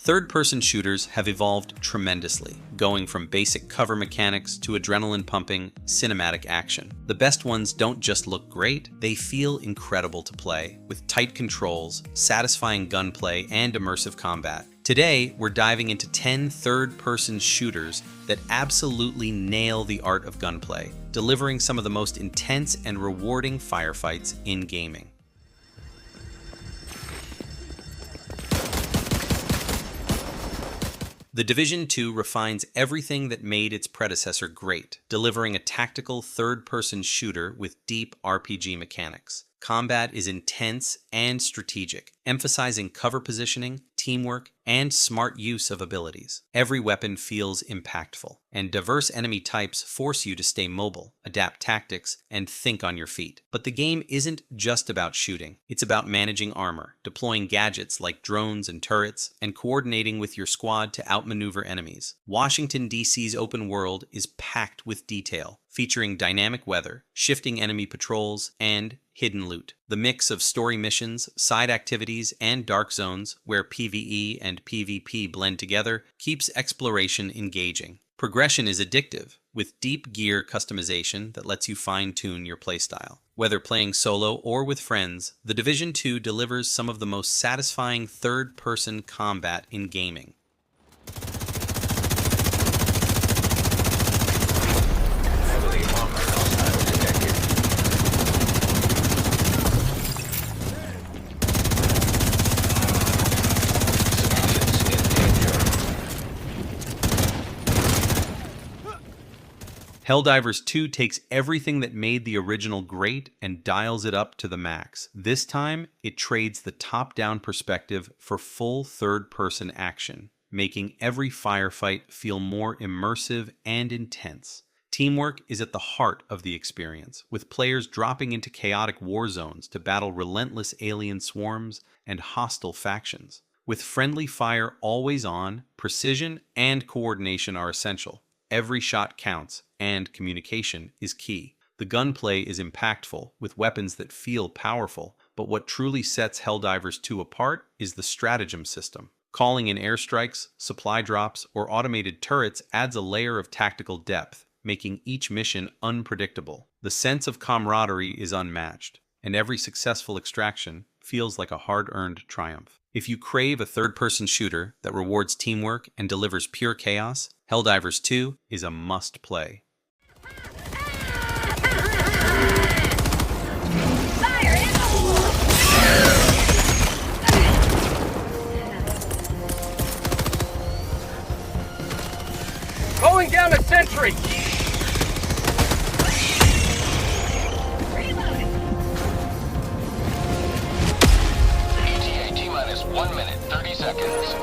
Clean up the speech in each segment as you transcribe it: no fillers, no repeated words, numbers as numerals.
Third-person shooters have evolved tremendously, going from basic cover mechanics to adrenaline-pumping, cinematic action. The best ones don't just look great, they feel incredible to play, with tight controls, satisfying gunplay, and immersive combat. Today, we're diving into 10 third-person shooters that absolutely nail the art of gunplay, delivering some of the most intense and rewarding firefights in gaming. The Division 2 refines everything that made its predecessor great, delivering a tactical third-person shooter with deep RPG mechanics. Combat is intense and strategic, emphasizing cover positioning, teamwork, and smart use of abilities. Every weapon feels impactful, and diverse enemy types force you to stay mobile, adapt tactics, and think on your feet. But the game isn't just about shooting. It's about managing armor, deploying gadgets like drones and turrets, and coordinating with your squad to outmaneuver enemies. Washington, D.C.'s open world is packed with detail, featuring dynamic weather, shifting enemy patrols, and hidden loot. The mix of story missions, side activities, and dark zones, where PvE and PvP blend together, keeps exploration engaging. Progression is addictive, with deep gear customization that lets you fine-tune your playstyle. Whether playing solo or with friends, The Division 2 delivers some of the most satisfying third-person combat in gaming. Helldivers 2 takes everything that made the original great and dials it up to the max. This time, it trades the top-down perspective for full third-person action, making every firefight feel more immersive and intense. Teamwork is at the heart of the experience, with players dropping into chaotic war zones to battle relentless alien swarms and hostile factions. With friendly fire always on, precision and coordination are essential. Every shot counts, and communication is key. The gunplay is impactful, with weapons that feel powerful, but what truly sets Helldivers 2 apart is the stratagem system. Calling in airstrikes, supply drops, or automated turrets adds a layer of tactical depth, making each mission unpredictable. The sense of camaraderie is unmatched, and every successful extraction feels like a hard-earned triumph. If you crave a third-person shooter that rewards teamwork and delivers pure chaos, Helldivers 2 is a must-play. Going down a sentry! ETA T-minus 1 minute, 30 seconds.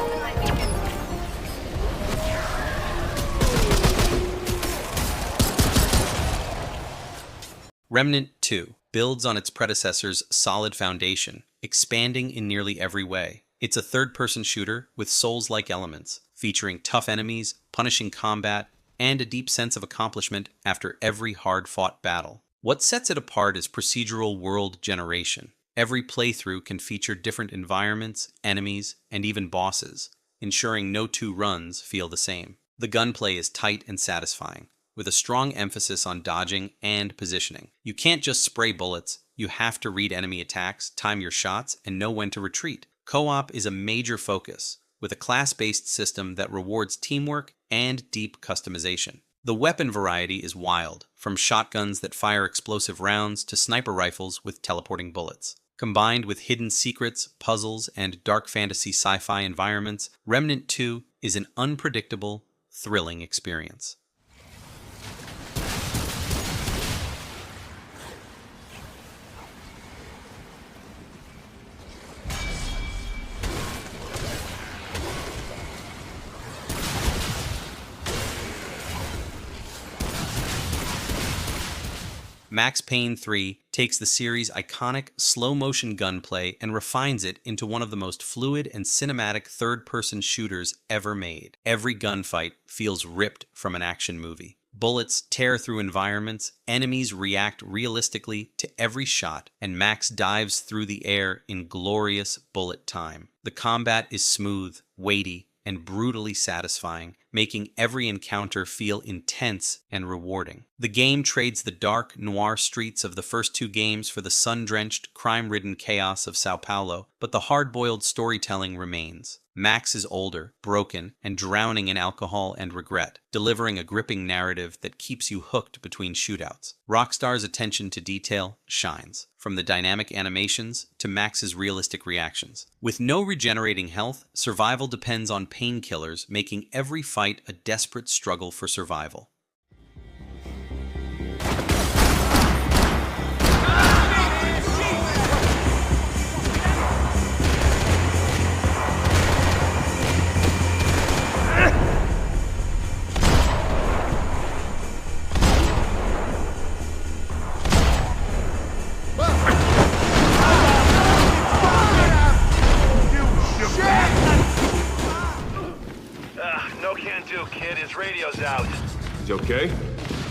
Remnant II builds on its predecessor's solid foundation, expanding in nearly every way. It's a third-person shooter with Souls-like elements, featuring tough enemies, punishing combat, and a deep sense of accomplishment after every hard-fought battle. What sets it apart is procedural world generation. Every playthrough can feature different environments, enemies, and even bosses, ensuring no two runs feel the same. The gunplay is tight and satisfying, with a strong emphasis on dodging and positioning. You can't just spray bullets, you have to read enemy attacks, time your shots, and know when to retreat. Co-op is a major focus, with a class-based system that rewards teamwork and deep customization. The weapon variety is wild, from shotguns that fire explosive rounds to sniper rifles with teleporting bullets. Combined with hidden secrets, puzzles, and dark fantasy sci-fi environments, Remnant 2 is an unpredictable, thrilling experience. Max Payne 3 takes the series' iconic slow-motion gunplay and refines it into one of the most fluid and cinematic third-person shooters ever made. Every gunfight feels ripped from an action movie. Bullets tear through environments, enemies react realistically to every shot, and Max dives through the air in glorious bullet time. The combat is smooth, weighty, and brutally satisfying, making every encounter feel intense and rewarding. The game trades the dark, noir streets of the first two games for the sun-drenched, crime-ridden chaos of Sao Paulo, but the hard-boiled storytelling remains. Max is older, broken, and drowning in alcohol and regret, delivering a gripping narrative that keeps you hooked between shootouts. Rockstar's attention to detail shines, from the dynamic animations to Max's realistic reactions. With no regenerating health, survival depends on painkillers, making every fight a desperate struggle for survival. Kid, his radio's out. He's okay?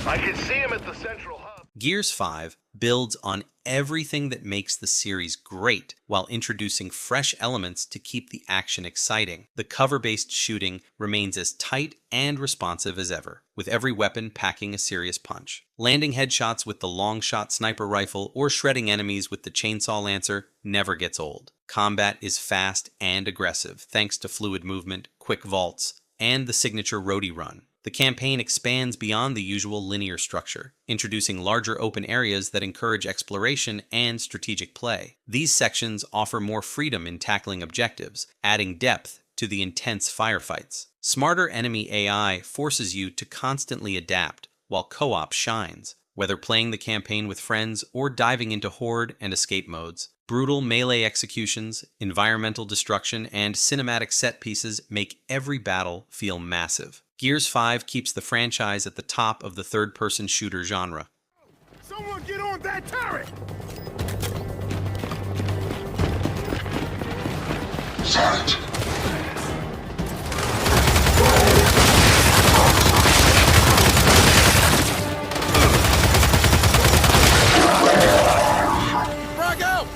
I can see him at the central hub. Gears 5 builds on everything that makes the series great while introducing fresh elements to keep the action exciting. The cover-based shooting remains as tight and responsive as ever, with every weapon packing a serious punch. Landing headshots with the long-shot sniper rifle or shredding enemies with the chainsaw lancer never gets old. Combat is fast and aggressive thanks to fluid movement, quick vaults, and the signature roadie run. The campaign expands beyond the usual linear structure, introducing larger open areas that encourage exploration and strategic play. These sections offer more freedom in tackling objectives, adding depth to the intense firefights. Smarter enemy AI forces you to constantly adapt, while co-op shines. Whether playing the campaign with friends or diving into horde and escape modes, brutal melee executions, environmental destruction, and cinematic set pieces make every battle feel massive. Gears 5 keeps the franchise at the top of the third-person shooter genre. Someone get on that turret! Silent. Frag out!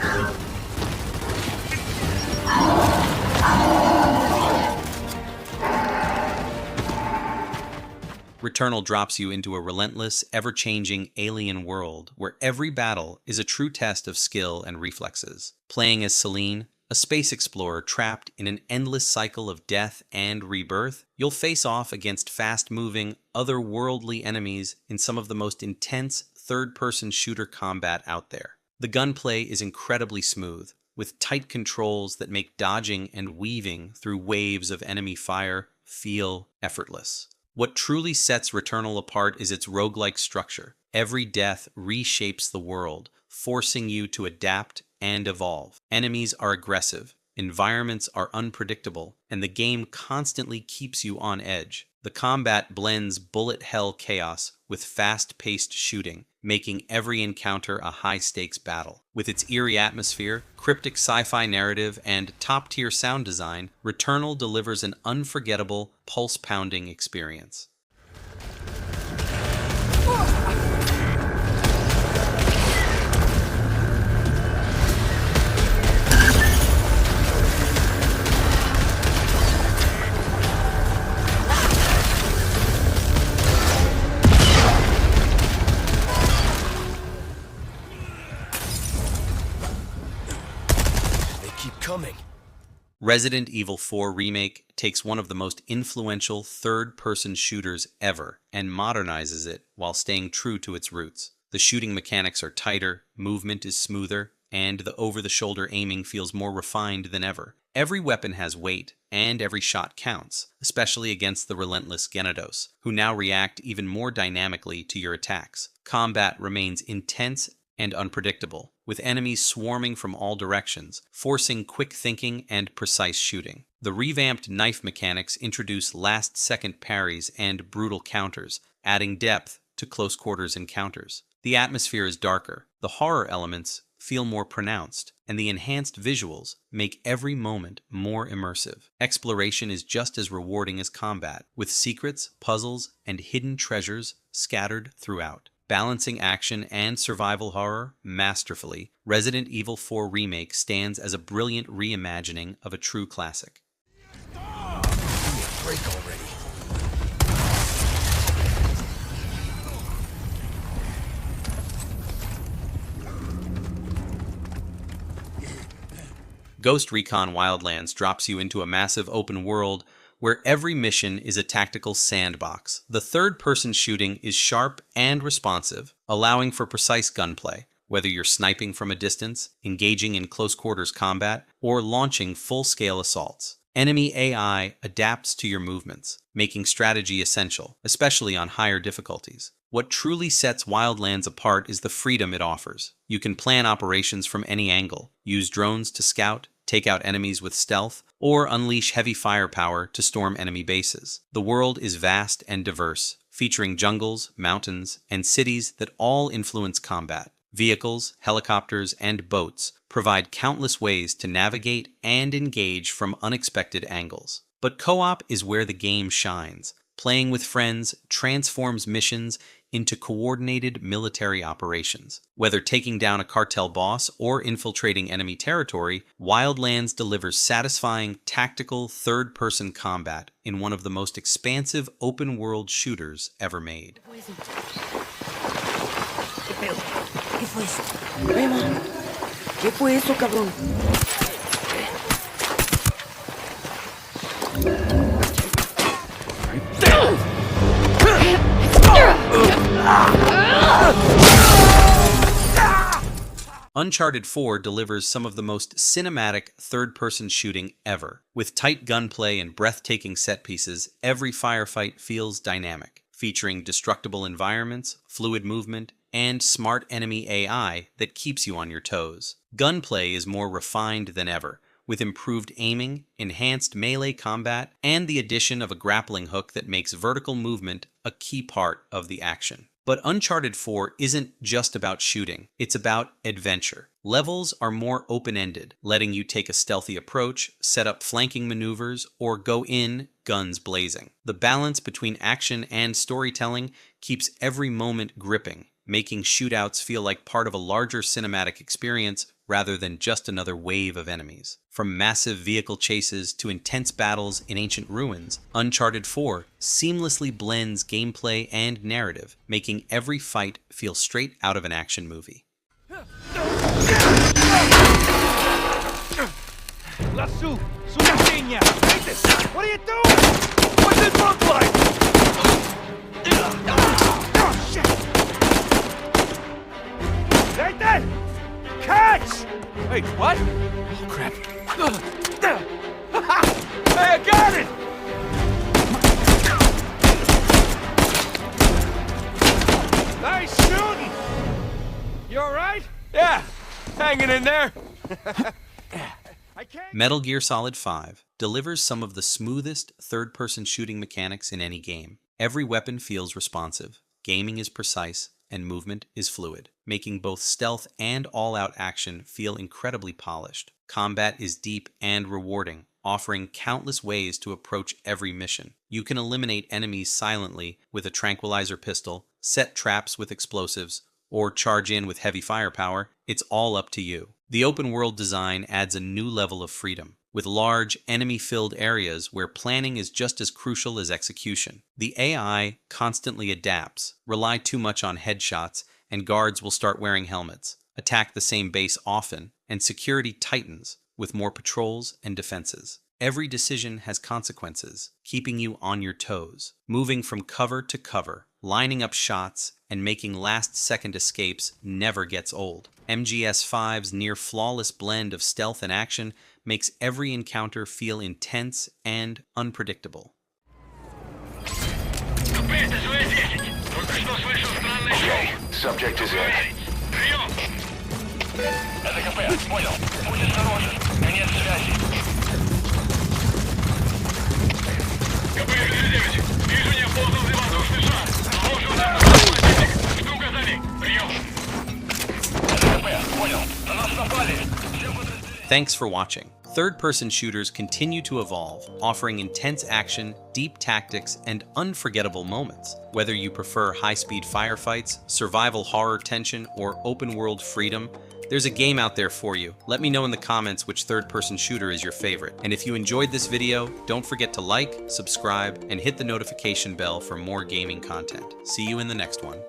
Returnal drops you into a relentless, ever-changing alien world where every battle is a true test of skill and reflexes. Playing as Celine, a space explorer trapped in an endless cycle of death and rebirth, you'll face off against fast-moving, otherworldly enemies in some of the most intense third-person shooter combat out there. The gunplay is incredibly smooth, with tight controls that make dodging and weaving through waves of enemy fire feel effortless. What truly sets Returnal apart is its roguelike structure. Every death reshapes the world, forcing you to adapt and evolve. Enemies are aggressive, environments are unpredictable, and the game constantly keeps you on edge. The combat blends bullet hell chaos with fast-paced shooting, making every encounter a high-stakes battle. With its eerie atmosphere, cryptic sci-fi narrative, and top-tier sound design, Returnal delivers an unforgettable, pulse-pounding experience. Coming. Resident Evil 4 Remake takes one of the most influential third-person shooters ever and modernizes it while staying true to its roots. The shooting mechanics are tighter, movement is smoother, and the over-the-shoulder aiming feels more refined than ever. Every weapon has weight, and every shot counts, especially against the relentless Genados, who now react even more dynamically to your attacks. Combat remains intense and unpredictable, with enemies swarming from all directions, forcing quick thinking and precise shooting. The revamped knife mechanics introduce last-second parries and brutal counters, adding depth to close-quarters encounters. The atmosphere is darker, the horror elements feel more pronounced, and the enhanced visuals make every moment more immersive. Exploration is just as rewarding as combat, with secrets, puzzles, and hidden treasures scattered throughout. Balancing action and survival horror masterfully, Resident Evil 4 Remake stands as a brilliant reimagining of a true classic. break already. Ghost Recon Wildlands drops you into a massive open world where every mission is a tactical sandbox. The third-person shooting is sharp and responsive, allowing for precise gunplay, whether you're sniping from a distance, engaging in close-quarters combat, or launching full-scale assaults. Enemy AI adapts to your movements, making strategy essential, especially on higher difficulties. What truly sets Wildlands apart is the freedom it offers. You can plan operations from any angle, use drones to scout, take out enemies with stealth, or unleash heavy firepower to storm enemy bases. The world is vast and diverse, featuring jungles, mountains, and cities that all influence combat. Vehicles, helicopters, and boats provide countless ways to navigate and engage from unexpected angles. But co-op is where the game shines. Playing with friends transforms missions into coordinated military operations. Whether taking down a cartel boss or infiltrating enemy territory, Wildlands delivers satisfying, tactical, third-person combat in one of the most expansive open-world shooters ever made. ¿Qué fue eso? Emma, ¿qué fue eso, cabrón? Uncharted 4 delivers some of the most cinematic third-person shooting ever. With tight gunplay and breathtaking set pieces, every firefight feels dynamic, featuring destructible environments, fluid movement, and smart enemy AI that keeps you on your toes. Gunplay is more refined than ever, with improved aiming, enhanced melee combat, and the addition of a grappling hook that makes vertical movement a key part of the action. But Uncharted 4 isn't just about shooting, it's about adventure. Levels are more open-ended, letting you take a stealthy approach, set up flanking maneuvers, or go in guns blazing. The balance between action and storytelling keeps every moment gripping, making shootouts feel like part of a larger cinematic experience rather than just another wave of enemies. From massive vehicle chases to intense battles in ancient ruins, Uncharted 4 seamlessly blends gameplay and narrative, making every fight feel straight out of an action movie. Lassù, sulla segna! What are you doing? What's it look like? Oh, shit! Right there! Catch! Wait, what? Oh, crap. Hey, I got it! Nice shooting! You alright? Yeah, hanging in there. Metal Gear Solid 5 delivers some of the smoothest third-person shooting mechanics in any game. Every weapon feels responsive, gaming is precise, and movement is fluid, making both stealth and all-out action feel incredibly polished. Combat is deep and rewarding, offering countless ways to approach every mission. You can eliminate enemies silently with a tranquilizer pistol, set traps with explosives, or charge in with heavy firepower. It's all up to you. The open-world design adds a new level of freedom, with large, enemy-filled areas where planning is just as crucial as execution. The AI constantly adapts. Rely too much on headshots, and guards will start wearing helmets. Attack the same base often, and security tightens, with more patrols and defenses. Every decision has consequences, keeping you on your toes. Moving from cover to cover, lining up shots, and making last-second escapes never gets old. MGS5's near-flawless blend of stealth and action makes every encounter feel intense and unpredictable. Okay, subject is in. Это КП, понял. Будь осторожен. Конец связи. КП 9. Вижу неопознанный воздушный шар. Должен противник. Жду указаний. Прием. Это КП, понял. На нас напали. Thanks for watching. Third-person shooters continue to evolve, offering intense action, deep tactics, and unforgettable moments. Whether you prefer high-speed firefights, survival horror tension, or open-world freedom, There's a game out there for you. Let me know in the comments which third-person shooter is your favorite. And if you enjoyed this video, don't forget to like, subscribe, and hit the notification bell for more gaming content. See you in the next one.